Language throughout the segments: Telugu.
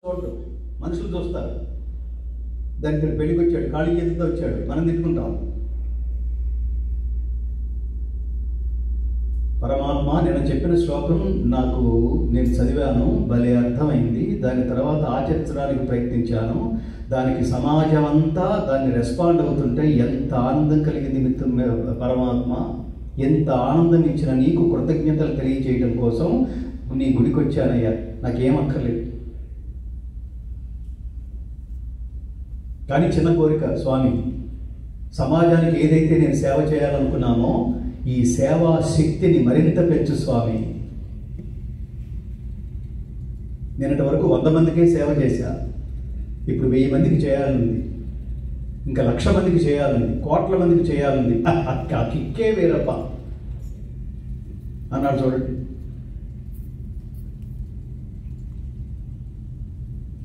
చూడటం మనుషులు చూస్తారు. దానికి పెళ్ళికి వచ్చాడు, ఖాళీ చేతితో వచ్చాడు, మనం తిట్టుకుంటాం. పరమాత్మ నేను చెప్పిన శ్లోకం నేను చదివాను, భలే అర్థమైంది. దాని తర్వాత ఆచరించడానికి ప్రయత్నించాను. దానికి సమాజం అంతా దాన్ని రెస్పాండ్ అవుతుంటే ఎంత ఆనందం కలిగింది మిత్రం. పరమాత్మ ఎంత ఆనందం ఇచ్చిన నీకు కృతజ్ఞతలు తెలియజేయడం కోసం నీ గుడికి వచ్చానయ్యా, నాకేమక్కర్లేదు. కానీ చిన్న కోరిక స్వామి, సమాజానికి ఏదైతే నేను సేవ చేయాలనుకున్నామో ఈ సేవా శక్తిని మరింత పెంచు స్వామి. నేనటి వరకు 100 మందికే సేవ చేశా, ఇప్పుడు 1000 మందికి చేయాలనుంది, ఇంకా 1,00,000 మందికి చేయాలండి, కోట్ల మందికి చేయాలండి. ఆ కిక్కే వేరప్ప అన్నాడు. చూడండి,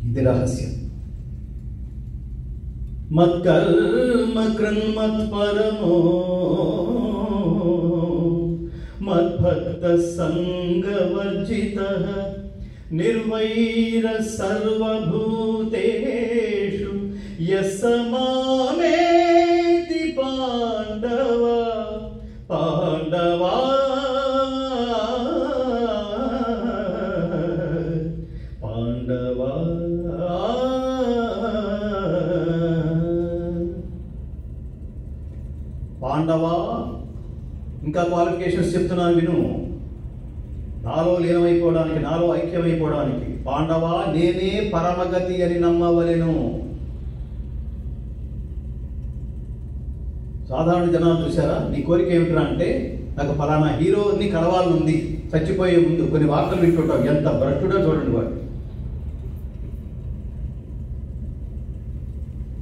ఇది రహస్యం. మత్కర్మ కృన్మత్పరమో మద్భక్త సంగవర్జితః నిర్వైర సర్వభూతేషు యస్స మామేతి పాండవ పాండవా పాండవా. పాండవా ఇంకా క్వాలిఫికేషన్స్ చెప్తున్నాను విను. నాలో లీనమైపోవడానికి, నాలో ఐక్యమైపోవడానికి పాండవా నేనే పరమగతి అని నమ్మవలెను. సాధారణ జనాలు చూసారా, నీ కోరిక ఏమిట్రా అంటే నాకు ఫలానా హీరోని కలవాలనుంది. చచ్చిపోయే ముందు కొన్ని వార్తలు వింటుంటాం, ఎంత భ్రష్టుడో చూడండి వాడు.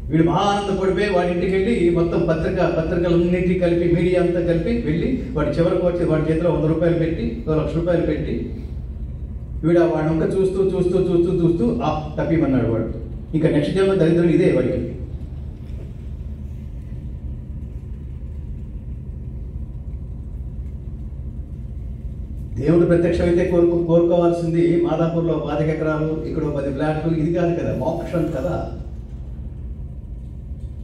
వీడు మహా ఆనందపడిపోయి వాడి ఇంటికి వెళ్ళి మొత్తం పత్రికలన్నింటినీ కలిపి, మీడియా అంతా కలిపి వెళ్ళి వాడి చివరికి వచ్చి వాడి చేతిలో 100 రూపాయలు పెట్టి, 1,00,000 రూపాయలు పెట్టి వీడు వాడి వంక చూస్తూ చూస్తూ చూస్తూ చూస్తూ తప్పిమన్నాడు వాడు. ఇంకా నెక్స్ట్ జన్మ దరిద్రం ఇదే వాడికి. దేవుడు ప్రత్యక్షమైతే కోరుకోవాల్సింది మాదాపూర్లో 5 ఎకరాలు, ఇక్కడ 10 ఫ్లాట్లు, ఇది కాదు కదా, మోక్షం కదా.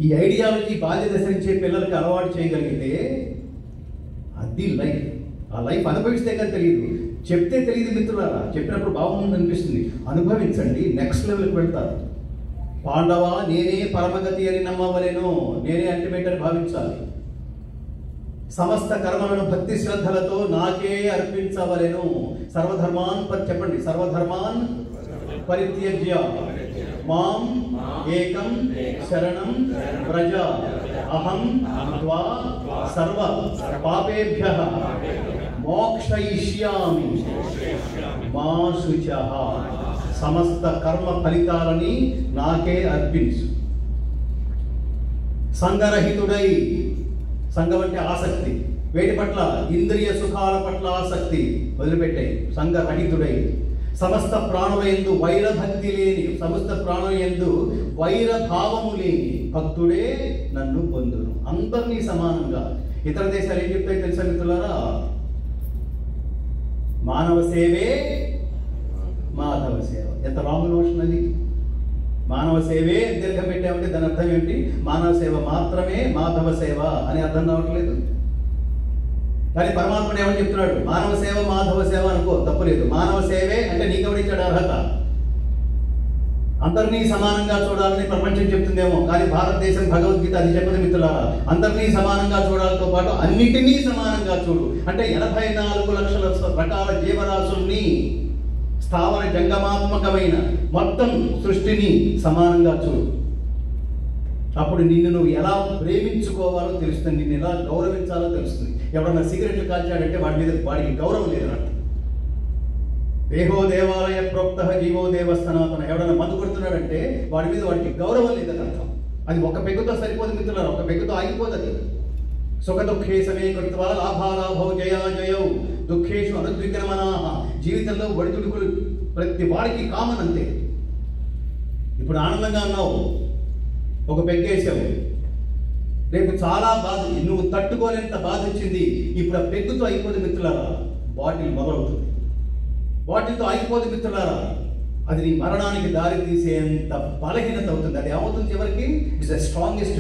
ఈ ఐడియాలజీ బాల్య దశ నుంచే పిల్లలకి అలవాటు చేయగలిగితే అది లైఫ్. ఆ లైఫ్ అనుభవిస్తే కానీ తెలియదు, చెప్తే తెలియదు మిత్రులారా. చెప్పినప్పుడు బాగుంది అనిపిస్తుంది, అనుభవించండి, నెక్స్ట్ లెవెల్కి వెళ్తారు. పాండవా నేనే పరమగతి అని నమ్మవలెను, నేనే అల్టిమేట్ అని భావించాలి. సమస్త కర్మలను భక్తి శ్రద్ధలతో నాకే అర్పించవలెను. సర్వధర్మాన్ చెప్పండి, సర్వధర్మాన్ పరిత్యజ్య మాం ఏకం శరణం వ్రజ అహం త్వా సర్వ పాపేభ్యః మోక్షయిష్యామి మా శుచః. సమస్త కర్మ ఫలితాలని నాకే అర్పించు. సంగరహితుడై, సంఘం అంటే ఆసక్తి, వేటి పట్ల, ఇంద్రియ సుఖాల పట్ల ఆసక్తి వదిలిపెట్టాయి. సంగరహితుడై సమస్త ప్రాణులందు వైరభక్తి లేని, సమస్త ప్రాణులందు వైరభావము లేని భక్తుడే నన్ను పొందును. అందరినీ సమానంగా. ఇతర దేశాలు ఏం చెప్తాయి తెలుసా మిత్రులారా? మానవ సేవే మాధవ సేవ. ఎంత రాంగ్ నోషన్ అది. మానవ సేవే దీర్ఘం పెట్టామంటే దాని అర్థం ఏంటి? మానవ సేవ మాత్రమే మాధవ సేవ అని అర్థం రావట్లేదు. కానీ పరమాత్ముడు ఏమని చెప్తున్నాడు? మానవ సేవ మాధవ సేవ అనుకో, తప్పులేదు. మానవ సేవే అంటే నీకెవడిచ్చాడు అర్హత? అందరినీ సమానంగా చూడాలని ప్రపంచం చెప్తుందేమో, కానీ భారతదేశం భగవద్గీత అది చెప్పదు మిత్రులారా. అందరినీ సమానంగా చూడాలతో పాటు అన్నిటినీ సమానంగా చూడు. అంటే 84 లక్షల రకాల జీవరాశుల్ని, స్థావర జంగమాత్మకమైన మొత్తం సృష్టిని సమానంగా చూడు. అప్పుడు నిన్ను నువ్వు ఎలా ప్రేమించుకోవాలో తెలుస్తుంది, నిన్ను ఎలా గౌరవించాలో తెలుస్తుంది. ఎవడన్నా సిగరెట్లు కాల్చాడంటే వాడికి గౌరవం లేదన్నట్టు. దేహో దేవాలయ ప్రోక్త జీవో దేవ సనాతన. ఎవడన్నా మందు కొడుతున్నాడంటే వాడికి గౌరవం లేదని అర్థం. అది ఒక పెగ్గుతో సరిపోదు మిత్రులారా, ఒక పెగ్గుతో ఆగిపోదు అది. సుఖ దుఃఖే సమే కృత్వా లాభాలాభౌ జయాజయౌ దుఃఖేషు అనుద్విగ్నమనాః. జీవితంలో ఒడిదుడుకులు ప్రతి వాడికి కామన్ అంతే. ఇప్పుడు ఆనందంగా ఉన్నావు, ఒక పెగ్గేసావు, రేపు చాలా బాధ, నువ్వు తట్టుకోలేంత బాధ వచ్చింది. ఇప్పుడు ఆ పెగ్గుతో అయిపోదు మిత్రులారా, బాటిల్ మొదలవుతుంది. బాటిల్తో అయిపోదు మిత్రులారా, అది నీ మరణానికి దారి తీసేంత బలహీనత అవుతుంది. అది ఏమవుతుంది చివరికి? It's the strongest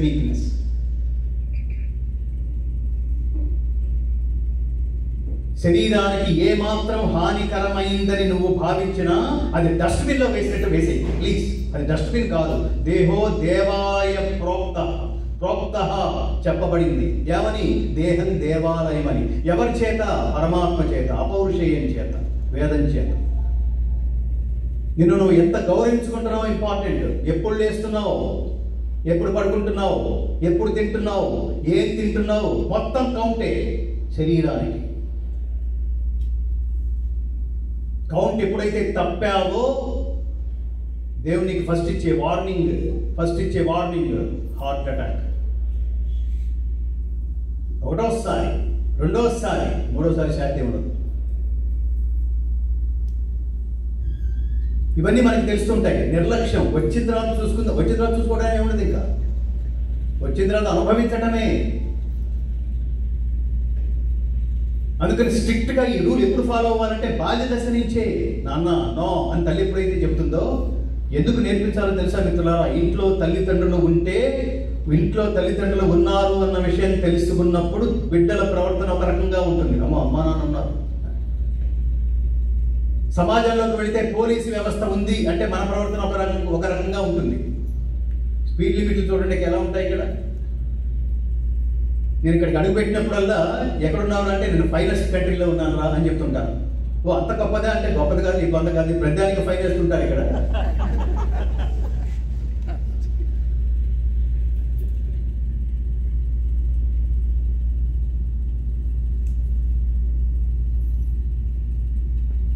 weakness. శరీరానికి ఏమాత్రం హానికరమైందని నువ్వు భావించినా అది డస్ట్బిన్లో వేసినట్టు వేసేయి ప్లీజ్. అది డస్ట్బిన్ కాదు. దేహో దేవాయ ప్రోక్త చెప్పబడింది. ఏమని? దేహం దేవాలయం అని. ఎవరి చేత? పరమాత్మ చేత, అపౌరుషేయం చేత, వేదం చేత. నిన్ను నువ్వు ఎంత గౌరవించుకుంటున్నావో ఇంపార్టెంట్. ఎప్పుడు లేస్తున్నావు, ఎప్పుడు పడుకుంటున్నావు, ఎప్పుడు తింటున్నావు, ఏం తింటున్నావు, మొత్తం కౌంటే శరీరానికి. కౌంట్ ఎప్పుడైతే తప్పావో దేవునికి ఫస్ట్ ఇచ్చే వార్నింగ్ హార్ట్ అటాక్. ఒకటోసారి, రెండోసారి, మూడోసారి శాంతి ఉండదు. ఇవన్నీ మనకు తెలుస్తుంటాయి. నిర్లక్ష్యం. వచ్చిన తర్వాత చూసుకోవడమే ఉండదు. ఇంకా వచ్చిన తర్వాత అనుభవించడమే. అందుకని స్ట్రిక్ట్గా ఈ రూల్ ఎప్పుడు ఫాలో అవ్వాలంటే బాల్య దశ నుంచే. నాన్న నో అని తల్లి ఎప్పుడైతే చెప్తుందో, ఎందుకు నేర్పించాలో తెలుసా మిత్రులారా? ఇంట్లో తల్లిదండ్రులు ఉన్నారు అన్న విషయం తెలుసుకున్నప్పుడు బిడ్డల ప్రవర్తన ఒక రకంగా ఉంటుంది. అమ్మా నాన్న ఉన్నారు. సమాజంలోకి వెళితే పోలీసు వ్యవస్థ ఉంది అంటే మన ప్రవర్తన ఒక రకంగా ఉంటుంది. స్పీడ్ లిమిట్లు చూడండి ఎలా ఉంటాయి. ఇక్కడ నేను ఇక్కడికి అడుగు పెట్టినప్పుడల్లా ఎక్కడున్నావు అంటే నేను ఫైనెస్ట్ కంట్రీలో ఉన్నాను రా అని చెప్తుంటాను. ఓ అంత గొప్పదా అంటే గొప్పది కాదు, ఈ కొంత కాదు, ప్రతిదానికి ఫైన్ వేస్తుంటారు ఇక్కడ.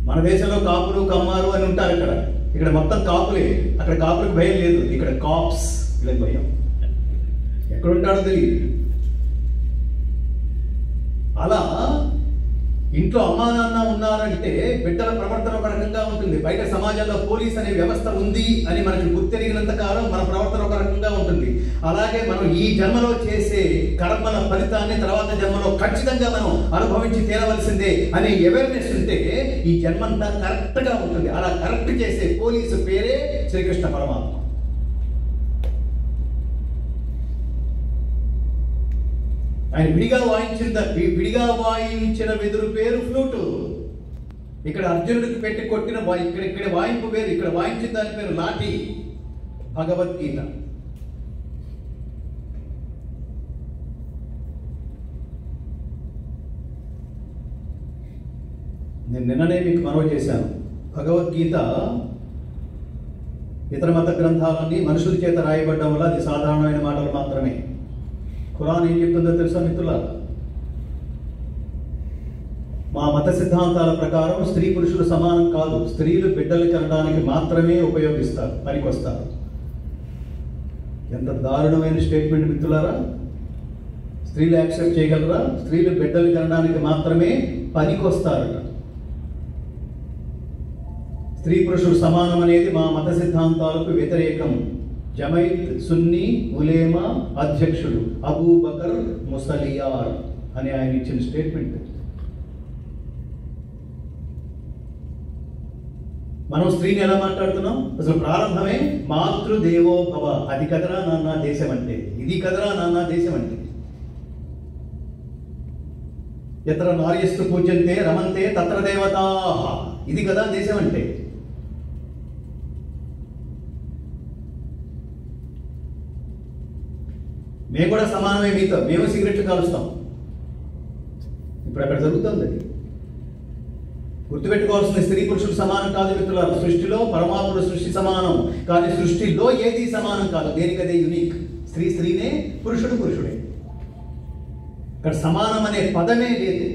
మన దేశంలో కాపులు కమ్మారు అని ఉంటారు. ఇక్కడ మొత్తం కాపులే. అక్కడ కాపులకు భయం లేదు. ఇక్కడ కాప్స్ వీళ్ళకి భయం. ఎక్కడుంటాడో తెలియదు. అలా ఇంట్లో అమ్మా నాన్న ఉన్నారంటే బిడ్డల ప్రవర్తన ఒక రకంగా ఉంటుంది. బయట సమాజంలో పోలీస్ అనే వ్యవస్థ ఉంది అని మనకు గుర్తెరిగినంత కాలం మన ప్రవర్తన ఒక రకంగా ఉంటుంది. అలాగే మనం ఈ జన్మలో చేసే కర్మల ఫలితాన్ని తర్వాత జన్మలో ఖచ్చితంగా మనం అనుభవించి తీరవలసిందే అనే అవేర్నెస్ ఉంటే ఈ జన్మంతా కరెక్ట్గా ఉంటుంది. అలా కరెక్ట్ చేసే పోలీసు పేరే శ్రీకృష్ణ పరమాత్మ. ఆయన విడిగా వాయించిన వెదురు పేరు ఫ్లూటు. ఇక్కడ అర్జునుడికి పెట్టి కొట్టిన ఇక్కడ వాయింపు వేరు. ఇక్కడ వాయించిన దాని పేరు లాఠీ. భగవద్గీత. నేను నిన్ననే మీకు మనవి చేశాను. భగవద్గీత ఇతర మత గ్రంథాలన్నీ మనుషుల చేత రాయబడ్డం వల్ల అది సాధారణమైన మాటలు మాత్రమే. ఖురాన్ ఏం చెప్తుందో తెలుసా మిత్రులారా? మా మత సిద్ధాంతాల ప్రకారం స్త్రీ పురుషులు సమానం కాదు. స్త్రీలు బిడ్డలు కనడానికి మాత్రమే పనికొస్తారు. ఎంత దారుణమైన స్టేట్మెంట్ మిత్రులారా! స్త్రీలు యాక్సెప్ట్ చేయగలరా? స్త్రీలు బిడ్డలు కనడానికి మాత్రమే పనికొస్తారట. స్త్రీ పురుషులు సమానం అనేది మా మత సిద్ధాంతాలకు వ్యతిరేకం. జమైత్ సున్నీ ఉలేమా అధ్యక్షుడు అబూబకర్ ముసలియార్ అని ఆయన ఇచ్చిన స్టేట్మెంట్. మనం స్త్రీని ఎలా మాట్లాడుతున్నాం? అసలు ప్రారంభమే మాతృదేవో భవ. అది కదరా నాన్న దేశం అంటే, ఇది కదరా నాన్న దేశం అంటే. ఎత్ర నార్యస్తు పూజ్యంతే రమంతే తత్ర దేవతా. ఇది కదా దేశం అంటే. మేము కూడా సమానమే మీతో. మేము సిగరెట్లు కాలుస్తాం. ఇప్పుడు అక్కడ జరుగుతుంది. అది గుర్తుపెట్టుకోవాల్సిన స్త్రీ పురుషులు సమానం కాదు మిత్రులారా. సృష్టిలో పరమాత్ముడు సృష్టి సమానం, కానీ సృష్టిలో ఏది సమానం కాదు. దేనికదే యూనిక్. స్త్రీనే, పురుషుడే. ఇక్కడ సమానం అనే పదమే లేదు.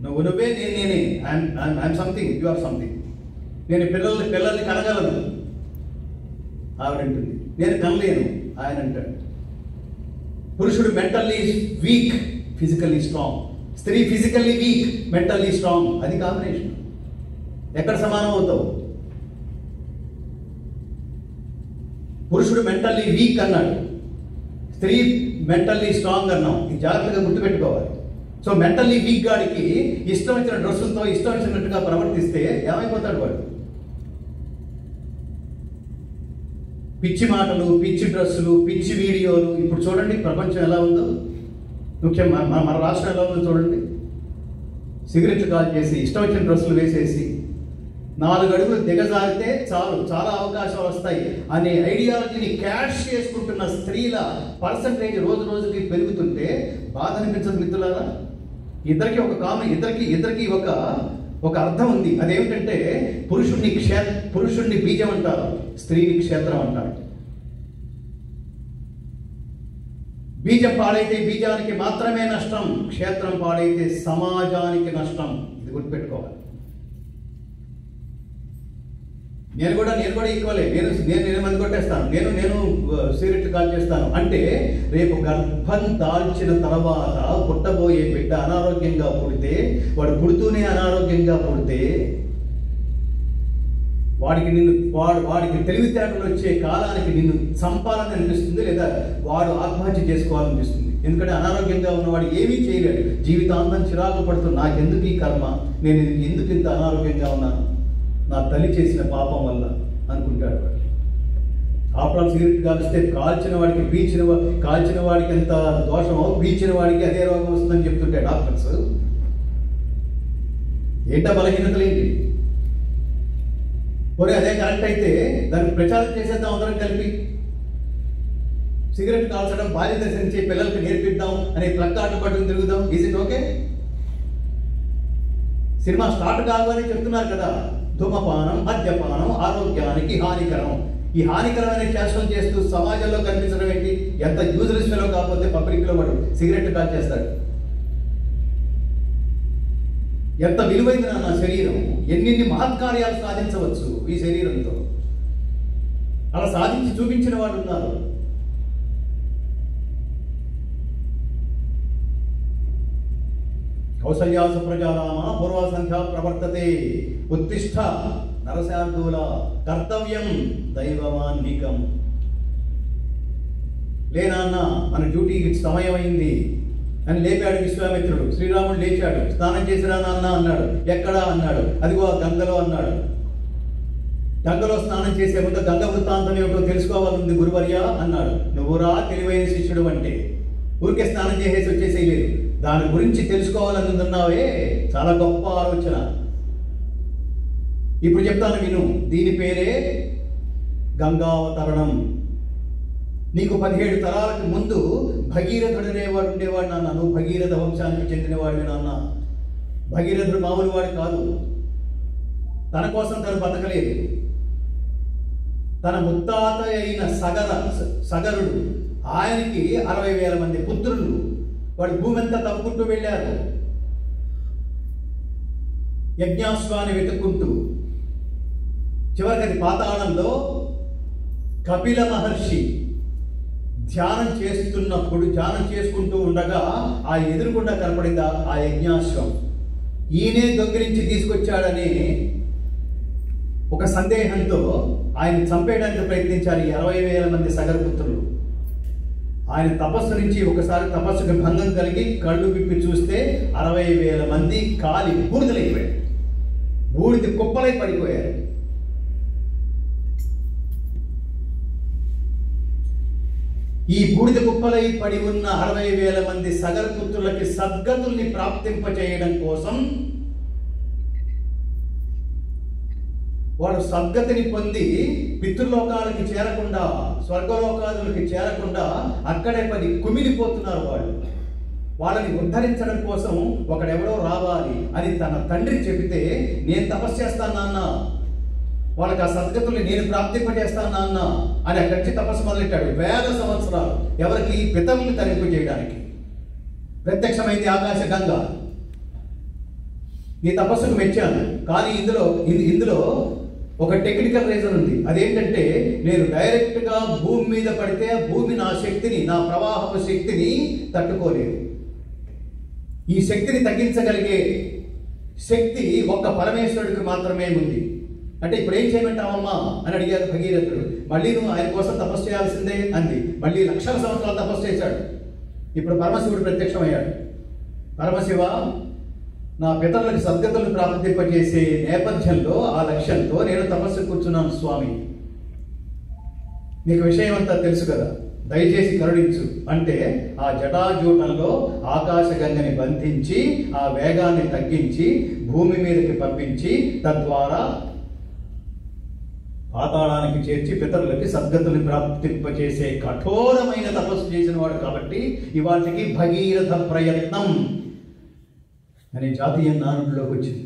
నువ్వే, నేనే. I'm something, you or something. నేను పిల్లల్ని కనగలను, ఆవిడంటుంది. నేను కనలేను, ఆయన అంటాడు. పురుషుడు మెంటల్లీ వీక్, ఫిజికల్లీ స్ట్రాంగ్. స్త్రీ ఫిజికల్లీ వీక్, మెంటల్లీ స్ట్రాంగ్. అది కాంబినేషన్. ఎక్కడ సమానం అవుతావు? పురుషుడు మెంటల్లీ వీక్ అన్నాడు, స్త్రీ మెంటల్లీ స్ట్రాంగ్ అన్నాం. ఇది జాగ్రత్తగా గుర్తుపెట్టుకోవాలి. సో మెంటల్లీ వీక్ గాడికి ఇష్టం వచ్చిన డ్రెస్సులతో ఇష్టం వచ్చినట్టుగా ప్రవర్తిస్తే ఏమైపోతాడు వాడు? పిచ్చి మాటలు, పిచ్చి డ్రెస్సులు, పిచ్చి వీడియోలు. ఇప్పుడు చూడండి ప్రపంచం ఎలా ఉందో, ముఖ్యంగా మన రాష్ట్రం ఎలా ఉందో చూడండి. సిగరెట్లు కాల్ చేసి ఇష్టం వచ్చిన డ్రెస్సులు వేసేసి 4 అడుగులు దిగజారితే చాలు, చాలా అవకాశాలు వస్తాయి అనే ఐడియాలజీని క్యాష్ చేసుకుంటున్న స్త్రీల పర్సంటేజ్ రోజు రోజుకి పెరుగుతుంటే బాధ అనిపించదు మిత్రులారా? ఇద్దరికి ఒక అర్థం ఉంది. అదేమిటంటే పురుషుణ్ణి బీజం అంటారు, స్త్రీని క్షేత్రం అంటారు. బీజం పాడైతే బీజానికి మాత్రమే నష్టం, క్షేత్రం పాడైతే సమాజానికి నష్టం. ఇది గుర్తుపెట్టుకోవాలి. నేను కూడా ఈక్వలే. నేను మంది కొట్టేస్తాను, నేను సిగరెట్లు కాల్ చేస్తాను అంటే రేపు గర్భం దాల్చిన తర్వాత పుట్టబోయే బిడ్డ అనారోగ్యంగా పుడితే, వాడు పుడుతూనే అనారోగ్యంగా పుడితే వాడికి తెలివితేటలు వచ్చే కాలానికి నిన్ను చంపాలని అనిపిస్తుంది, లేదా వాడు ఆత్మహత్య చేసుకోవాలనిపిస్తుంది. ఎందుకంటే అనారోగ్యంగా ఉన్నవాడు ఏమీ చేయలేడు, జీవితాంతం చిరాకు పడుతూ నాకెందుకు ఈ కర్మ, నేను ఎందుకు ఇంత అనారోగ్యంగా ఉన్నాను, నా తల్లి చేసిన పాపం వల్ల అనుకుంటాడు. ఆఫ్టర్ సిగరెట్ కాల్స్తే కాల్చిన వాడికి ఎంత దోషమో పీల్చిన వాడికి అదే రోగం వస్తుందని చెప్తుంటాడు డాక్టర్స్. ఏంటా బలహీనతలు ఏంటి? పోనీ అదే కరెక్ట్ అయితే దానికి ప్రచారం చేసేద్దాం అందరం కలిపి. సిగరెట్ కాల్చడం బాధ్యత దర్శించి పిల్లలకి నేర్పిద్దాం అనే ప్లక్కార్డు పట్టుకుని తిరుగుదాం. Is it okay? Cinema start కావాలని చెప్తున్నారు కదా, ధూమపానం, మద్యపానం ఆరోగ్యానికి హానికరం. ఈ హానికరమైన చేష్టలు చేస్తూ సమాజంలో కనిపించడం ఏంటి? ఎంత యూజ్లెస్ ఫెలో కాకపోతే పబ్లిక్లో వాడు సిగరెట్ కాల్ చేస్తాడు. ఎంత విలువైంది నా శరీరం, ఎన్ని మహత్కార్యాలు సాధించవచ్చు ఈ శరీరంతో. అలా సాధించి చూపించిన వాళ్ళు ఉన్నారు. కౌసల్యాసు ప్రజారామ పూర్వ సంధ్యా ప్రవర్తతే ఉత్తిష్ట నరశార్దూల కర్తవ్యం దైవమాన్నికం. లేనాన్న మన డ్యూటీకి సమయం అయింది అని లేపాడు విశ్వామిత్రుడు. శ్రీరాముడు లేచాడు, స్నానం చేసిరా నాన్న అన్నాడు. ఎక్కడా అన్నాడు. అదిగో గంగలో అన్నాడు. గంగలో స్నానం చేసే ముందు గంగ వృత్తాంతం ఏమిటో తెలుసుకోవాలని గురువర్య అన్నాడు. నువ్వురా తెలివైన శిష్యుడు అంటే, ఊరికే స్నానం చేసేసి వచ్చేసేయలేదు, దాని గురించి తెలుసుకోవాలనుకున్నావే, చాలా గొప్ప ఆలోచన. ఇప్పుడు చెప్తాను విను. దీని పేరే గంగావతరణం. నీకు 17 తరాలకు ముందు భగీరథుడు అనేవాడు ఉండేవాడు నాన్న. నువ్వు భగీరథ వంశానికి చెందినవాడివి నాన్న. భగీరథుడు మామూలు వాడు కాదు. తన కోసం తను బతకలేదు. తన ముత్తాత అయిన సగరుడు, ఆయనకి 60,000 మంది పుత్రులు. వాడు భూమి అంతా తవ్వుకుంటూ వెళ్ళారు, యజ్ఞాశ్వాన్ని వెతుక్కుంటూ. చివరికి అది పాతాళంలో కపిల మహర్షి ధ్యానం చేసుకుంటూ ఉండగా ఆ ఎదురుగుండా కనపడింది ఆ యజ్ఞాశ్వం. ఈయనే దొంగిలించి తీసుకొచ్చాడని ఒక సందేహంతో ఆయన చంపేయడానికి ప్రయత్నించారు 60,000 మంది సగరపుత్రులు. ఆయన తపస్సు నుంచి ఒకసారి తపస్సుకు భంగం కలిగి కళ్ళు విప్పి చూస్తే 60,000 మంది కాలి బూడిదలైపోయారు, బూడిద కుప్పలై పడిపోయారు. ఈ బూడిద కుప్పలై పడి ఉన్న 60,000 మంది సగరపుత్రులకి సద్గతుల్ని ప్రాప్తింపచేయడం కోసం వాడు సద్గతిని పొంది పితృలోకాలకి చేరకుండా, స్వర్గలోకాలకి చేరకుండా అక్కడే పడి కుమిలిపోతున్నారు వాళ్ళు. వాళ్ళని ఉద్ధరించడం కోసం ఒకడెవడో రావాలి అని తన తండ్రి చెబితే, నేను తపస్సు చేస్తాను నాన్న, వాళ్ళకి ఆ సద్గతుల్ని నేను ప్రాప్తింపజేస్తాను నాన్న అని అక్కడి నుంచి తపస్సు మొదలెట్టాడు. 1000 సంవత్సరాలు. ఎవరికి? పితరుల్ని తరింపు చేయడానికి. ప్రత్యక్షమైంది ఆకాశ గంగ. నీ తపస్సుకు మెచ్చాను, కానీ ఇందులో ఒక టెక్నికల్ రీజన్ ఉంది. అదేంటంటే, నేను డైరెక్ట్గా భూమి మీద పడితే భూమి నా శక్తిని, నా ప్రవాహపు శక్తిని తట్టుకోలేదు. ఈ శక్తిని తగ్గించగలిగే శక్తి ఒక్క పరమేశ్వరుడికి మాత్రమే ఉంది. అంటే ఇప్పుడు ఏం చేయమంటావమ్మా అని అడిగారు భగీరథుడు. మళ్ళీ నువ్వు ఆయన కోసం తపస్సు చేయాల్సిందే అంది. మళ్ళీ లక్షల సంవత్సరాలు తపస్సు చేశాడు. ఇప్పుడు పరమశివుడు ప్రత్యక్షమయ్యాడు. పరమశివ, నా పితరులకు సద్గతులను ప్రాప్తింపజేసే నేపథ్యంలో ఆ లక్ష్యంతో నేను తపస్సు కూర్చున్నాను స్వామి. నీకు విషయం అంతా తెలుసు కదా, దయచేసి కరుణించు అంటే ఆ జటాజూటంలో ఆకాశగంగని బంధించి ఆ వేగాన్ని తగ్గించి భూమి మీదకి పంపించి తద్వారా పాతాళానికి చేర్చి పితరులకి సద్గతుని ప్రాప్తింపచేసే కఠోరమైన తపస్సు చేసిన వాడు కాబట్టి ఇవాటికి భగీరథ ప్రయత్నం అనే జాతీయ నానుడిలోకి వచ్చింది.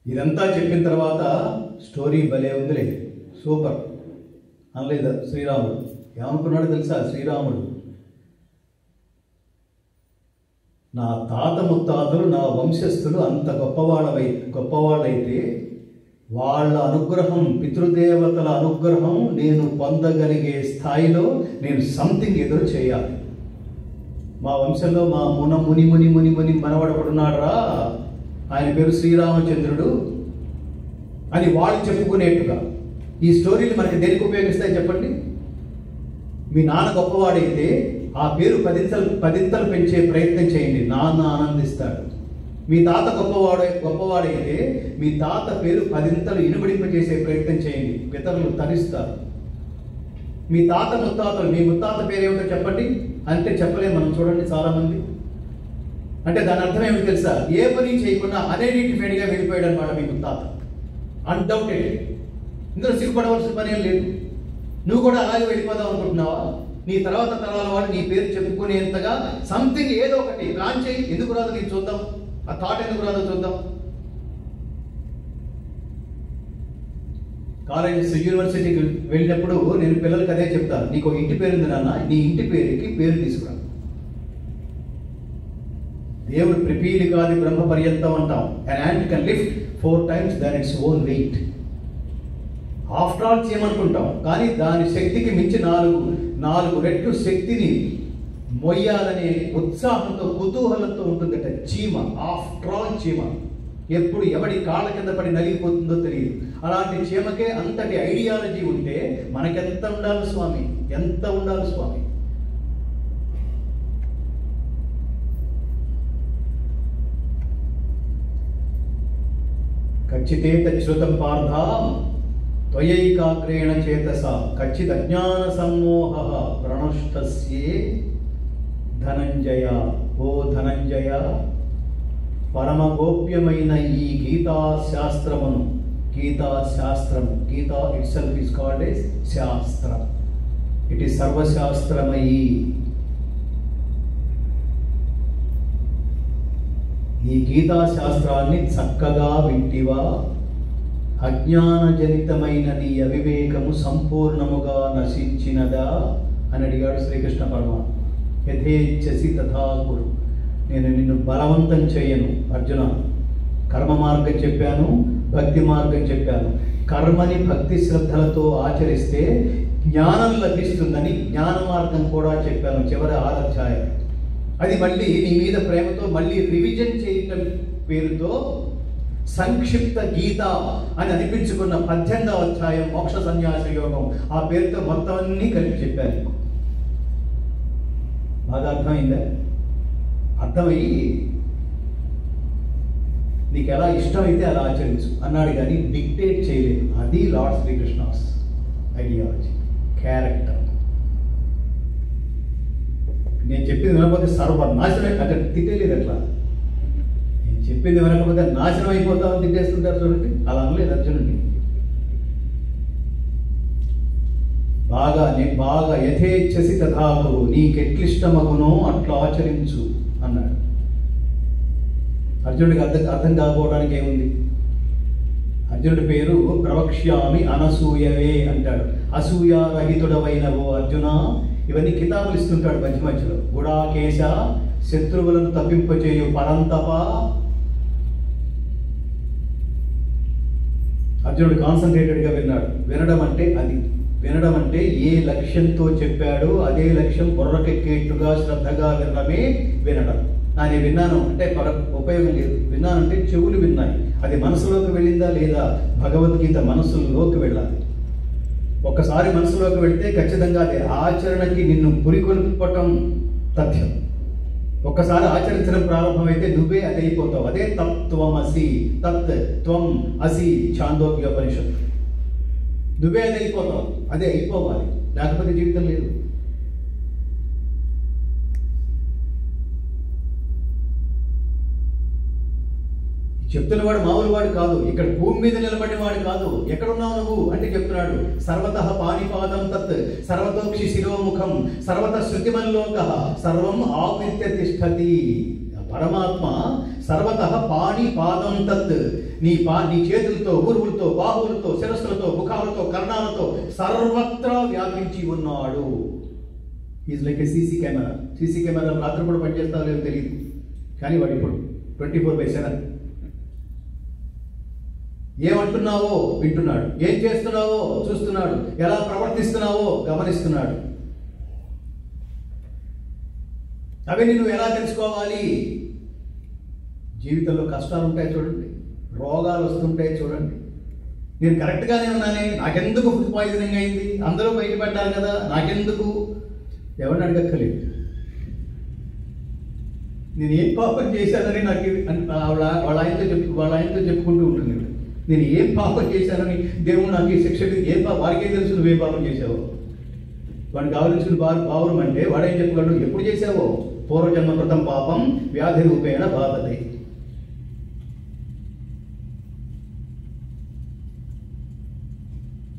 ఇదంతా చెప్పిన తర్వాత స్టోరీ భలే ఉందిలే, సూపర్ అనలేదా శ్రీరాముడు? ఏమనుకున్నాడు తెలుసా శ్రీరాముడు? నా తాత ముత్తాతలు నా వంశస్థులు అంత గొప్పవాళ్ళైతే వాళ్ళ అనుగ్రహం, పితృదేవతల అనుగ్రహం నేను పొందగలిగే స్థాయిలో నేను సంథింగ్ ఏదో చేయాలి. మా వంశంలో మా ముని మనవడపడున్నాడు రా, ఆయన పేరు శ్రీరామచంద్రుడు అని వాళ్ళు చెప్పుకునేట్టుగా ఈ స్టోరీలు మనకి దేనికి ఉపయోగిస్తాయి చెప్పండి? మీ నాన్న గొప్పవాడైతే ఆ పేరు పదింతలు పెంచే ప్రయత్నం చేయండి, నాన్న ఆనందిస్తాడు. మీ తాత గొప్పవాడైతే మీ తాత పేరు 10 ఇంతలు ఇనుబడింపజేసే ప్రయత్నం చేయండి, పితరులు తరిస్తారు. మీ తాత ముత్తాతలు, మీ ముత్తాత పేరేమిటో చెప్పండి అంటే చెప్పలేము మనం. చూడండి చాలామంది. అంటే దాని అర్థం ఏమిటి తెలుసా? ఏ పని చేయకుండా అన్ఐడెంటిఫైడ్గా వెళ్ళిపోయాడు అనమాట మీ ముత్తాత. అన్డౌటెడ్, ఇందులో సిగ్గుపడవలసిన పని ఏం లేదు. నువ్వు కూడా అలాగే వెళ్ళిపోదాం అనుకుంటున్నావా? నీ తర్వాత తరాల వాడు నీ పేరు చెప్పుకునేంతగా సంథింగ్ ఏదో ఒకటి ప్లాన్ చేయి. ఎందుకు రాదు నీకు చూద్దాం, ఆ థాట్ ఎందుకు రాదో చూద్దాం. కాలేజెస్, యూనివర్సిటీకి వెళ్ళినప్పుడు నేను పిల్లలకి అదే చెప్తాను, నీకు ఇంటి పేరు ఉంది నాన్న, నీ ఇంటి పేరుకి పేరు తీసుకురా. దేవుడు ప్రపీలికాది బ్రహ్మ పర్యంతం అంటాం. An ant can lift 4 times than its own weight. After all చేయమనుకుంటాం, కానీ దాని శక్తికి మించి 4 రెట్లు శక్తిని మొయ్యాలనే ఉత్సాహంతో కుతూహలంతో ఉంటుందట చీమ. ఆఫ్టర్ ఆల్ చీమ ఎప్పుడు ఎవడి కాళ్ళ కింద పడి నలిగిపోతుందో తెలియదు. అలాంటి చీమకే అంతటి ఐడియాలజీ ఉంటే మనకెంత ఉండాలి స్వామి, ఎంత ఉండాలి స్వామి. ఖచ్చితే తచ్యుతం పార్థ త్వయైకాగ్రేణ చేతస కచ్చిత్ అజ్ఞాన సమ్మోహ ప్రణుష్టస్యే ధనంజయ. ఓ ధనంజయ, పరమ గోప్యమైన ఈ గీతాశాస్త్రమును, Gita itself is called as శాస్త్రం. ఇట్ ఈస్ సర్వశాస్త్రమయీ. ఈ గీతాశాస్త్రాన్ని చక్కగా వింటివా? అజ్ఞానజనితమైన నీ అవివేకము సంపూర్ణముగా నశించినదా అని అడిగాడు శ్రీకృష్ణ పరమాత్మ. యథేచ్ఛసి తథా కురు. నేను నిన్ను బలవంతం చేయను అర్జున. కర్మ మార్గం చెప్పాను, భక్తి మార్గం చెప్పాను. కర్మని భక్తి శ్రద్ధలతో ఆచరిస్తే జ్ఞానం లభిస్తుందని జ్ఞాన మార్గం కూడా చెప్పాను చివరి 6 అధ్యాయం. అది మళ్ళీ నీ మీద ప్రేమతో మళ్ళీ రివిజన్ చేయటం పేరుతో సంక్షిప్త గీత అని అనిపించుకున్న 18వ అధ్యాయం మోక్ష సన్యాస యోగం, ఆ పేరుతో మొత్తం అన్నీ కలిపి చెప్పాను. బాగా అర్థమైందా? అర్థమయ్యి నీకు ఎలా ఇష్టమైతే అలా ఆచరించు అన్నాడు, కానీ డిక్టేట్ చేయలేదు. అది లార్డ్ శ్రీకృష్ణాస్ ఐడియాలజీ, క్యారెక్టర్. నేను చెప్పింది వినకపోతే సర్వనాశనం, అక్కడ తిట్టలేదు. అట్లా నేను చెప్పింది వినకపోతే నాశనం అయిపోతామని తిట్టేస్తుంటారు చూడండి. అలా అనలేదు అర్జునుడిని. బాగా యథేచ్ఛసి తథాకు, నీకెట్లిష్టమగునో అట్లా ఆచరించు అన్నాడు. అర్జునుడికి అర్థం కాకపోవడానికి ఏముంది? అర్జునుడి పేరు ప్రవక్ష్యామి అనసూయవే అంటాడు. అసూయారహితుడవైన ఓ అర్జున, ఇవన్నీ కితాబులు ఇస్తుంటాడు మధ్య మధ్యలో. గుడాకేశ, శత్రువులను తప్పింపచేయు పరంతప. అర్జునుడు కాన్సన్ట్రేటెడ్గా విన్నాడు. వినడం అంటే ఏ లక్ష్యంతో చెప్పాడో అదే లక్ష్యం బుర్రకెక్కేట్టుగా శ్రద్ధగా వినడమే వినడం. నేను విన్నాను అంటే ఉపయోగం లేదు. విన్నానంటే చెవులు విన్నాయి, అది మనసులోకి వెళ్ళిందా లేదా? భగవద్గీత మనసులోకి వెళ్ళాలి. ఒక్కసారి మనసులోకి వెళితే ఖచ్చితంగా అది ఆచరణకి నిన్ను పురికొల్పటం తథ్యం. ఒక్కసారి ఆచరించడం ప్రారంభమైతే నువ్వే అది అయిపోతావు. అదే తత్వమసి, తత్ త్వం అసి ఛాందోగ్యోపనిషత్తు. నువ్వే అది అయిపోతావు, అదే అయిపోవాలి, లేకపోతే జీవితం లేదు. చెప్తున్నవాడు మామూలు వాడు కాదు, ఇక్కడ భూమి మీద నిలబడిన వాడు కాదు. ఎక్కడున్నావు నువ్వు అంటే చెప్తున్నాడు, సర్వతః పాణిపాదం తత్ సర్వతోక్షి శిరోముఖం సర్వత శృతిమల్లోక సర్వం ఆవిత్య తిష్టతి. పరమాత్మ సర్వతః పాణిపాదం తత్, నీ చేతులతో, ఊరువులతో, బాహువులతో, శిరస్సులతో, ముఖాలతో, కర్ణాలతో సర్వత్రా వ్యాపించి ఉన్నాడు. Is like A CC camera. CC camera రాత్రి కూడా పనిచేస్తావో లేదో తెలియదు, కానీ వాడు ఇప్పుడు 24/7 ఏమంటున్నావో వింటున్నాడు, ఏం చేస్తున్నావో చూస్తున్నాడు, ఎలా ప్రవర్తిస్తున్నావో గమనిస్తున్నాడు. అవి నువ్వు ఎలా తెలుసుకోవాలి? జీవితంలో కష్టాలు ఉంటాయి చూడండి, రోగాలు వస్తుంటాయి చూడండి. నేను కరెక్ట్గానే ఉన్నానే, నాకెందుకు ఫుడ్ పాయిజనింగ్ అయింది? అందరూ బయటపడ్డారు కదా, నాకెందుకు? ఎవరిని అడగక్కలేదు. నేను ఏం పాపం చేశానని నాకు వాళ్ళ ఆయనతో చెప్పుకుంటూ ఉంటుంది. నేను ఏం పాపం చేశానని దేవుడు నాకు ఈ శిక్ష, వాడికే తెలుసు నువ్వేం పాపం చేసావో. వాడికి కావలసిన భావం అంటే వాడేం చెప్పగలడు? ఎప్పుడు చేసావో? పూర్వజన్మ కృతం పాపం వ్యాధి రూపేణ బాధతే.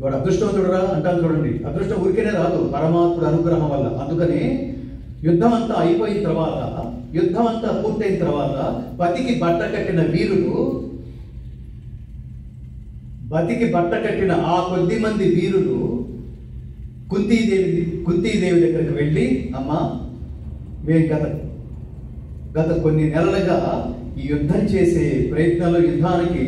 వాడు అదృష్టవంతుడురా అంటాను చూడండి. అదృష్టం ఊరికేనే రాదు, పరమాత్ముడు అనుగ్రహం వల్ల. అందుకనే యుద్ధం అంతా అయిపోయిన తర్వాత, యుద్ధం అంతా పూర్తయిన తర్వాత బతికి బట్ట కట్టిన వీరులు, బతికి బట్ట కట్టిన ఆ కొద్ది మంది వీరులు కుంతీదేవి దగ్గరికి వెళ్ళి, అమ్మా మేము గత కొన్ని నెలలుగా ఈ యుద్ధం చేసే ప్రయత్నంలో, యుద్ధానికి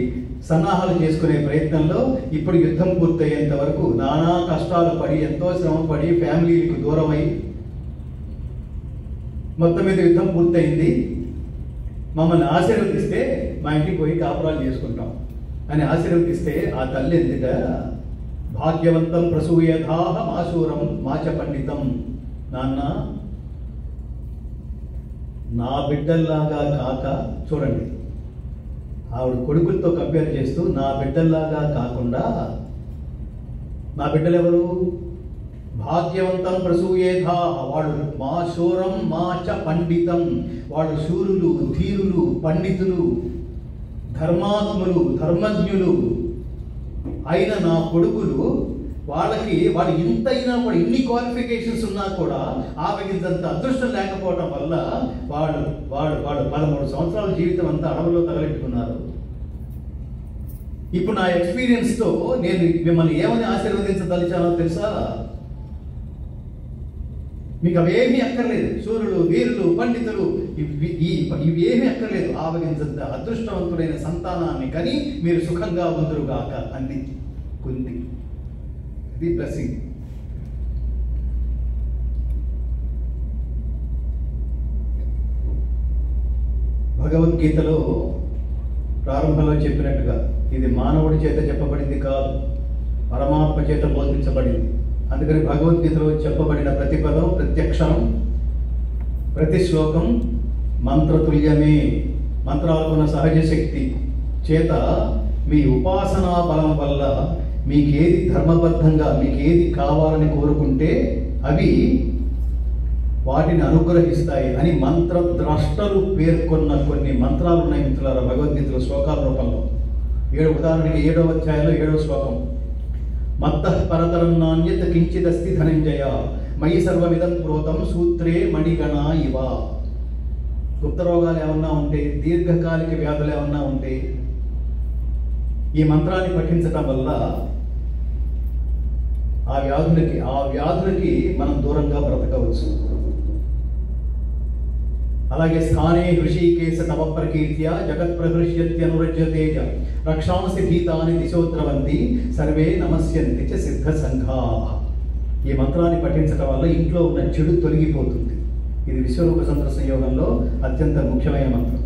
సన్నాహాలు చేసుకునే ప్రయత్నంలో, ఇప్పుడు యుద్ధం పూర్తయ్యేంత వరకు నానా కష్టాలు పడి, ఎంతో శ్రమ పడి, ఫ్యామిలీలకు దూరమై, మొత్తం మీద యుద్ధం పూర్తయింది. మమ్మల్ని ఆశీర్వదిస్తే మా ఇంటికి పోయి కాపురాలు చేసుకుంటాం అని ఆశీర్వదిస్తే ఆ తల్లి ఎందుక భాగ్యవంతం ప్రసూయధాహ మాశూరం మాచ పండితం. నాన్న, నా బిడ్డల్లాగా కాక, చూడండి ఆవిడ కొడుకులతో కంపేర్ చేస్తూ, నా బిడ్డల్లాగా కాకుండా, నా బిడ్డలెవరు? భాగ్యవంతం ప్రసూయేధా, వాళ్ళు మా శూరం మాచ పండితం, వాళ్ళు శూరులు, ధీరులు, పండితులు, ధర్మాత్ములు, ధర్మజ్ఞులు అయిన నా కొడుకులు, వాళ్ళు ఇంతైనా కూడా, ఇన్ని క్వాలిఫికేషన్స్ ఉన్నా కూడా ఆమెకింత అదృష్టం లేకపోవడం వల్ల వాళ్ళు 13 సంవత్సరాల జీవితం అంతా అడవులో తగలెట్టుకున్నారు. ఇప్పుడు నా ఎక్స్పీరియన్స్తో నేను మిమ్మల్ని ఏమని ఆశీర్వదించదలిచానో తెలుసా? మీకు అవేమీ అక్కర్లేదు. సూర్యులు, వీరులు, పండితులు ఇవేమీ అక్కర్లేదు. ఆవగించంత అదృష్టవంతుడైన సంతానాన్ని కని మీరు సుఖంగా ఉందురుగాక అంది కుంది. ఇది బ్లెస్సింగ్. భగవద్గీతలో ప్రారంభంలో చెప్పినట్టుగా ఇది మానవుడి చేత చెప్పబడింది కాదు, పరమాత్మ చేత బోధించబడింది. అందుకని భగవద్గీతలో చెప్పబడిన ప్రతి పదం, ప్రత్యక్షరం, ప్రతి శ్లోకం మంత్రతుల్యమే. మంత్రాలకున్న సహజ శక్తి చేత మీ ఉపాసనా బలం వల్ల మీకేది ధర్మబద్ధంగా, మీకేది కావాలని కోరుకుంటే అవి వాటిని అనుగ్రహిస్తాయి అని మంత్రద్రష్టలు పేర్కొన్న కొన్ని మంత్రాలు ఉన్నాయి మిత్రులారా భగవద్గీతలో శ్లోకాల రూపంలో. ఉదాహరణకి 7వ అధ్యాయంలో 7వ శ్లోకం, మత్తః పరతరం నాణ్యత కించిదస్తి ధనంజయ మయి సర్వమిదం ప్రోతం సూత్రే మణిగణ ఇవ. గుప్తరోగాలు ఏమన్నా ఉంటే, దీర్ఘకాలిక వ్యాధులు ఏమన్నా ఉంటే ఈ మంత్రాన్ని పఠించటం వల్ల ఆ వ్యాధులకి మనం దూరంగా బ్రతకవచ్చు. అలాగే స్థానే హృషీకేశ తవ ప్రకీర్త్య జగత్ ప్రహృష్యత్యనురజ్యతేజ రక్షాంసి భీతాని దిశోద్రవంతి సర్వే నమస్యంతి చ సిద్ధ సంఘా. ఈ మంత్రాన్ని పఠించడం వల్ల ఇంట్లో ఉన్న చెడు తొలగిపోతుంది. ఇది విశ్వరూప సందర్శన యోగంలో అత్యంత ముఖ్యమైన మంత్రం.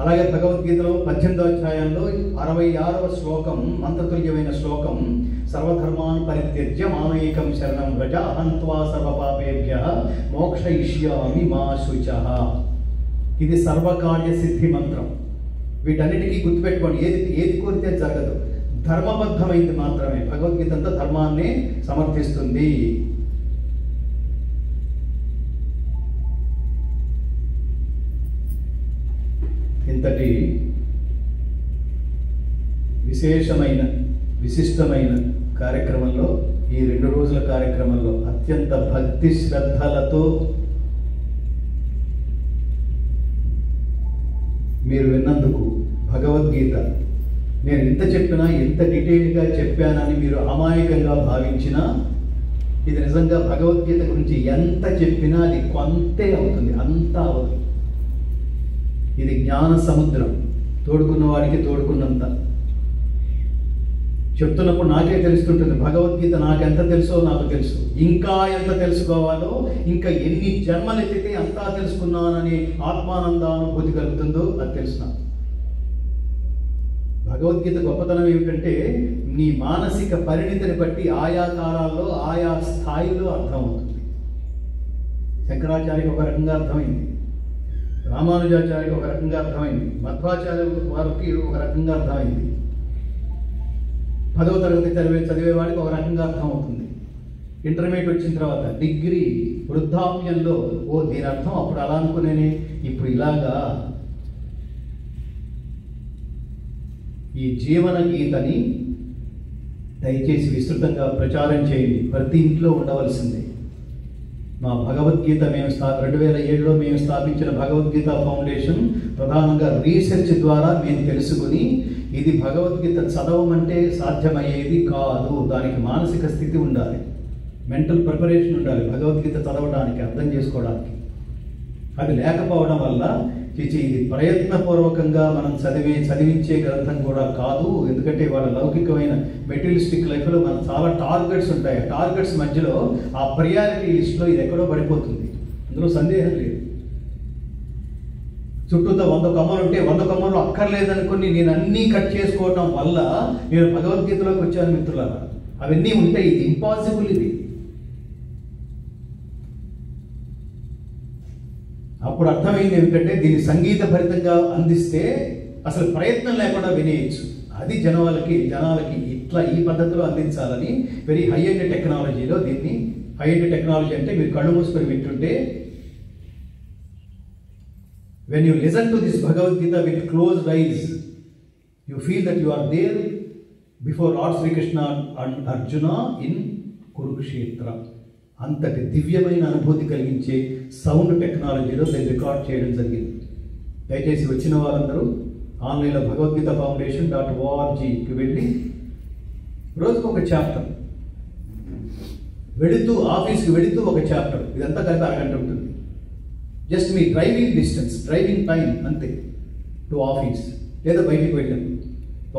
అలాగే భగవద్గీతలో 18వ అధ్యాయంలో 66వ శ్లోకం, మంత్రతుల్యమైన శ్లోకం, సర్వధర్మాన్ పరిత్యజ్య మామేకం శరణం వ్రజ అహం త్వా సర్వపాపేభ్యః మోక్షయిష్యామి మా శుచః. ఇది సర్వకార్య సిద్ధి మంత్రం. వీటన్నిటికీ గుర్తుపెట్టుకోండి, ఏది కోరితే జరగదు, ధర్మబద్ధమైంది మాత్రమే. భగవద్గీత అంతా ధర్మాన్ని సమర్థిస్తుంది. ఇంతటి విశిష్టమైన కార్యక్రమంలో, ఈ 2 రోజుల కార్యక్రమంలో అత్యంత భక్తి శ్రద్ధలతో మీరు విన్నందుకు భగవద్గీత నేను ఎంత చెప్పినా, ఎంత డీటెయిల్గా చెప్పానని మీరు అమాయకంగా భావించినా, ఇది నిజంగా భగవద్గీత గురించి ఎంత చెప్పినా అది కొంతే అవుతుంది, అంతా అవుతుంది. ఇది జ్ఞాన సముద్రం, తోడుకున్న వాడికి తోడుకున్నంత. చెప్తున్నప్పుడు నాకే తెలుస్తుంటుంది, భగవద్గీత నాకెంత తెలుసో నాకు తెలుసు, ఇంకా ఎంత తెలుసుకోవాలో, ఇంకా ఎన్ని జన్మలెత్తితే అంతా తెలుసుకున్నానని ఆత్మానందానుభూతి కలుగుతుందో అది తెలుసు నాకు. భగవద్గీత గొప్పతనం ఏమిటంటే నీ మానసిక పరిణితిని బట్టి ఆయా కాలాల్లో ఆయా స్థాయిలో అర్థమవుతుంది. శంకరాచార్యకి ఒక రకంగా అర్థమైంది, రామానుజాచార్యకి ఒక రకంగా అర్థమైంది, మధ్వాచార్య వారికి ఒక రకంగా అర్థమైంది, 10వ తరగతి చదివేవాడికి ఒక రకంగా అర్థమవుతుంది. ఇంటర్మీడియట్ వచ్చిన తర్వాత, డిగ్రీ, వృద్ధాప్యంలో దీని అర్థం అప్పుడు అలా అనుకునేనే, ఇప్పుడు ఇలాగా. ఈ జీవన గీతని దయచేసి విస్తృతంగా ప్రచారం చేయండి, ప్రతి ఇంట్లో ఉండవలసిందే. మా భగవద్గీత 2007లో మేము స్థాపించిన భగవద్గీత ఫౌండేషన్ ప్రధానంగా రీసెర్చ్ ద్వారా మేము తెలుసుకుని, ఇది భగవద్గీత చదవమంటే సాధ్యమయ్యేది కాదు, దానికి మానసిక స్థితి ఉండాలి, మెంటల్ ప్రిపరేషన్ ఉండాలి భగవద్గీత చదవడానికి, అర్థం చేసుకోవడానికి. అది లేకపోవడం వల్ల ఇది ప్రయత్నపూర్వకంగా మనం చదివించే గ్రంథం కూడా కాదు. ఎందుకంటే వాళ్ళ లౌకికమైన మెటీరియలిస్టిక్ లైఫ్లో మనకు చాలా టార్గెట్స్ ఉంటాయి. టార్గెట్స్ మధ్యలో ఆ ప్రయారిటీ లిస్ట్లో ఇది ఎక్కడో పడిపోతుంది, అందులో సందేహం లేదు. చుట్టూతో 100 కొమ్మలు ఉంటే 100 కొమ్మలు అక్కర్లేదనుకుని నేను అన్నీ కట్ చేసుకోవటం వల్ల నేను భగవద్గీతలోకి వచ్చాను మిత్రులారా. అవన్నీ ఉంటాయి, ఇది ఇంపాసిబుల్. ఇది అప్పుడు అర్థమైంది ఏమిటంటే దీన్ని సంగీత భరితంగా అందిస్తే అసలు ప్రయత్నం లేకుండా వినేయచ్చు. అది జనాలకి ఇట్లా ఈ పద్ధతిలో అందించాలని వెరీ హై ఎండ్ టెక్నాలజీలో దీన్ని, హై ఎండ్ టెక్నాలజీ అంటే మీరు కళ్ళు మూసుకొని వింటుంటే, when you listen to this Bhagavad Gita with closed eyes, you feel that you are there before Lord Sri Krishna and Arjuna in Kurukshetra. అంతటి దివ్యమైన అనుభూతి కలిగించే సౌండ్ టెక్నాలజీలో దీన్ని రికార్డ్ చేయడం జరిగింది. దయచేసి వచ్చిన వారందరూ ఆన్లైన్లో భగవద్గీత foundation.orgకి వెళ్ళి రోజుకు ఒక చాప్టర్, ఆఫీస్కి వెళుతూ ఒక చాప్టర్, ఇదంతా కలిపి అరగంట ఉంటుంది. జస్ట్ మీ డ్రైవింగ్ టైం అంతే టు ఆఫీస్, లేదా బయటికి వెళ్ళాను.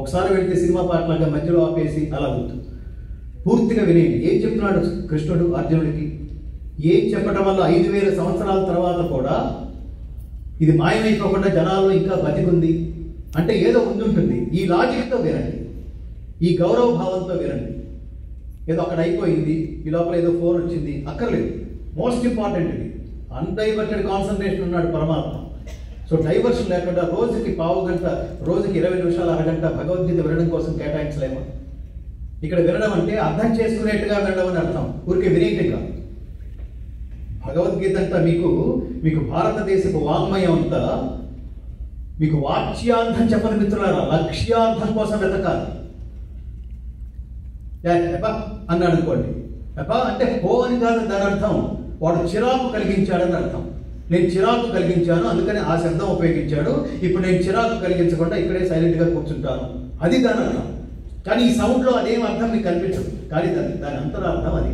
ఒకసారి వెళితే సినిమా పాటలాగా మధ్యలో ఆపేసి అలా వద్దు, పూర్తిగా వినేయండి. ఏం చెప్తున్నాడు కృష్ణుడు అర్జునుడికి, ఏం చెప్పడం వల్ల 5000 సంవత్సరాల తర్వాత కూడా ఇది మాయమైపోకుండా జనాల్లో ఇంకా బతికుంది అంటే ఏదో ఉంటుంది. ఈ లాజిక్తో వినండి, ఈ గౌరవ భావంతో వినండి. ఏదో అక్కడ అయిపోయింది, ఈ లోపల ఏదో ఫోన్ వచ్చింది అక్కర్లేదు. మోస్ట్ ఇంపార్టెంట్ ఇది, అన్డైవర్టెడ్ కాన్సన్ట్రేషన్ ఉన్నాడు పరమాత్మ. సో డైవర్షన్ లేకుండా రోజుకి పావు గంట, రోజుకి 20 నిమిషాలు, అరగంట భగవద్గీత వినడం కోసం కేటాయించలేమా? ఇక్కడ వినడం అంటే అర్థం చేసుకునేట్టుగా వినడం అని అర్థం, ఊరికే వినేట్టుగా. భగవద్గీత అంతా మీకు భారతదేశపు వాంగ్మయం అంతా మీకు వాచ్యార్థం చెప్పని మిత్రులారా, లక్ష్యార్థం కోసం వెతకాలి. ఎప అన్నాడు అనుకోండి, ఎప అంటే హో అని కాదు దాని అర్థం, వాడు చిరాకు కలిగించాడని అర్థం. నేను చిరాకు కలిగించాను అందుకని ఆ శబ్దం ఉపయోగించాడు, ఇప్పుడు నేను చిరాకు కలిగించకుండా ఇక్కడే సైలెంట్గా కూర్చుంటాను, అది దాని అర్థం. కానీ ఈ సౌండ్లో అదేం అర్థం మీకు కనిపించదు, కానీ దాని అంతరార్థం అది.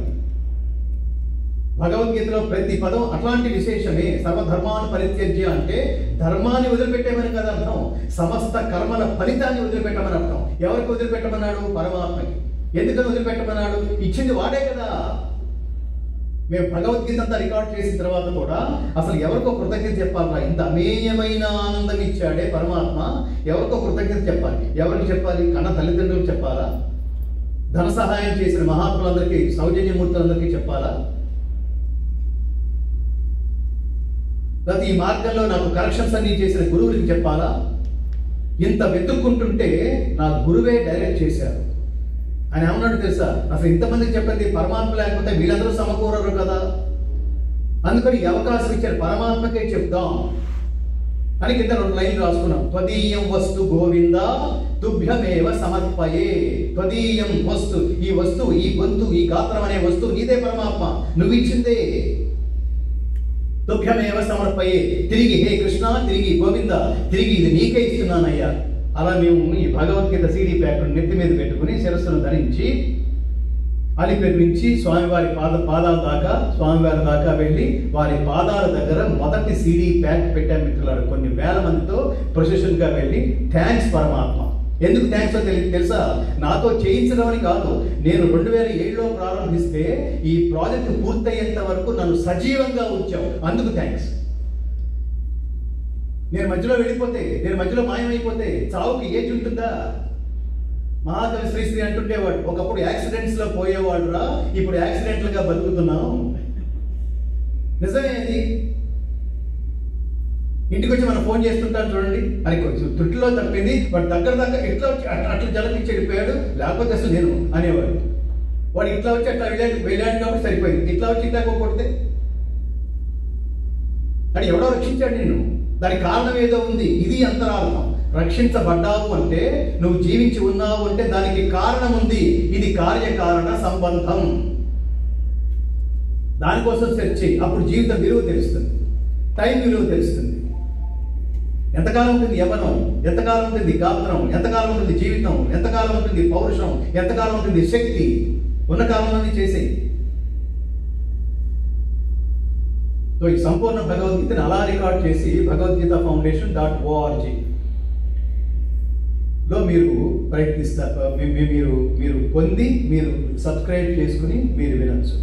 భగవద్గీతలో ప్రతి పదం అట్లాంటి విశేషమే. సర్వధర్మాన్ని పరిత్యజ్య అంటే ధర్మాన్ని వదిలిపెట్టేమని కదా అర్థం, సమస్త కర్మల ఫలితాన్ని వదిలిపెట్టమని అర్థం. ఎవరికి వదిలిపెట్టమన్నాడు? పరమాత్మకి. ఎందుకని వదిలిపెట్టమన్నాడు? ఇచ్చింది వాడే కదా. మేము భగవద్గీత అంతా రికార్డ్ చేసిన తర్వాత కూడా అసలు ఎవరికో కృతజ్ఞత చెప్పాలా? ఇంత అమేయమైన ఆనందం ఇచ్చాడే పరమాత్మ, ఎవరికో కృతజ్ఞత చెప్పాలి. ఎవరికి చెప్పాలి? కన్న తల్లిదండ్రులకు చెప్పాలా? ధన సహాయం చేసిన మహాత్ములందరికీ, సౌజన్యమూర్తులందరికీ చెప్పాలా? లేకపోతే ఈ మార్గంలో నాకు కరెక్షన్స్ అన్ని చేసిన గురువులకి చెప్పాలా? ఇంత వెతుక్కుంటుంటే నా గురువే డైరెక్ట్ చేశారు. ఆయన ఏమన్నాడు తెలుసా? అసలు ఇంతమందికి చెప్పింది పరమాత్మ లేకపోతే వీళ్ళందరూ సమకూరరు కదా, అందుకని ఈ అవకాశం ఇచ్చారు, పరమాత్మకే చెప్దాం అని కింద 2 లైన్లు రాసుకున్నాం. త్వదీయం వస్తు గోవింద తుభ్యమేవ సమర్పయే. త్వదీయం వస్తు, ఈ వస్తువు, ఈ గొంతు, ఈ గాత్రం అనే వస్తువు నీదే పరమాత్మ, నువ్వు ఇచ్చిందే. తుభ్యమేవ సమర్పయే, తిరిగి హే కృష్ణ, తిరిగి గోవింద, తిరిగి ఇది నీకే ఇస్తున్నానయ్యా. అలా మేము ఈ భగవద్గీత CD ప్యాక్ నెత్తి మీద పెట్టుకుని శిరస్సును ధరించి అలిపేరు నుంచి స్వామివారి పాదాల దాకా, స్వామివారి దాకా వెళ్ళి వారి పాదాల దగ్గర మొదటి CD ప్యాక్ పెట్టాం మిత్రులారు. కొన్ని వేల మందితో ప్రొసెషన్గా వెళ్ళి థ్యాంక్స్ పరమాత్మ. ఎందుకు థ్యాంక్స్ తెలుసా? నాతో చేయించడం అని కాదు, నేను 2007లో ప్రారంభిస్తే ఈ ప్రాజెక్ట్ పూర్తయ్యేంత వరకు నన్ను సజీవంగా ఉంచావు, అందుకు థ్యాంక్స్. నేను మధ్యలో వెళ్ళిపోతే, నేను మధ్యలో మాయమైపోతే చావుకి ఏజ్ ఉంటుందా? మహాకవి శ్రీశ్రీ అంటుండేవాడు, ఒకప్పుడు యాక్సిడెంట్స్ లో పోయేవాడు రా, ఇప్పుడు యాక్సిడెంట్లుగా బతుకుతున్నాం. నిజమే అది. ఇంటికి వచ్చి మనం ఫోన్ చేస్తుంటాం చూడండి, అని కొంచెం తుట్టిలో తప్పింది, వాడు దగ్గర దగ్గర ఇట్లా వచ్చి అట్లా జలకిచ్చి వెళ్ళిపోయాడు, లేకపోతే అసలు నేను అనేవాడు. వాడు ఇట్లా వచ్చి అట్లా వెళ్ళాడు కాబట్టి సరిపోయింది, ఇట్లా వచ్చి ఇట్లా కొడితే అది ఎవడో రక్షించాడు నిన్ను. దానికి కారణం ఏదో ఉంది. ఇది అంతరార్థం. రక్షించబడ్డావు అంటే, నువ్వు జీవించి ఉన్నావు అంటే దానికి కారణం ఉంది. ఇది కార్యకారణ సంబంధం. దానికోసం సెర్చ్ చేయి, అప్పుడు జీవితం విలువ తెలుస్తుంది, టైం విలువ తెలుస్తుంది. ఎంతకాలం ఉంటుంది యవ్వనం, ఎంతకాలం ఉంటుంది గాత్రం, ఎంతకాలం ఉంటుంది జీవితం, ఎంతకాలం ఉంటుంది పౌరుషం, ఎంతకాలం ఉంటుంది శక్తి. ఉన్న కాలంలోనే చేసేయి. సో ఈ సంపూర్ణ భగవద్గీతను అలా రికార్డ్ చేసి భగవద్గీత ఫౌండేషన్.org లో మీరు ప్రయత్నిస్తారు, మీరు పొంది, మీరు సబ్స్క్రైబ్ చేసుకుని మీరు వినొచ్చు.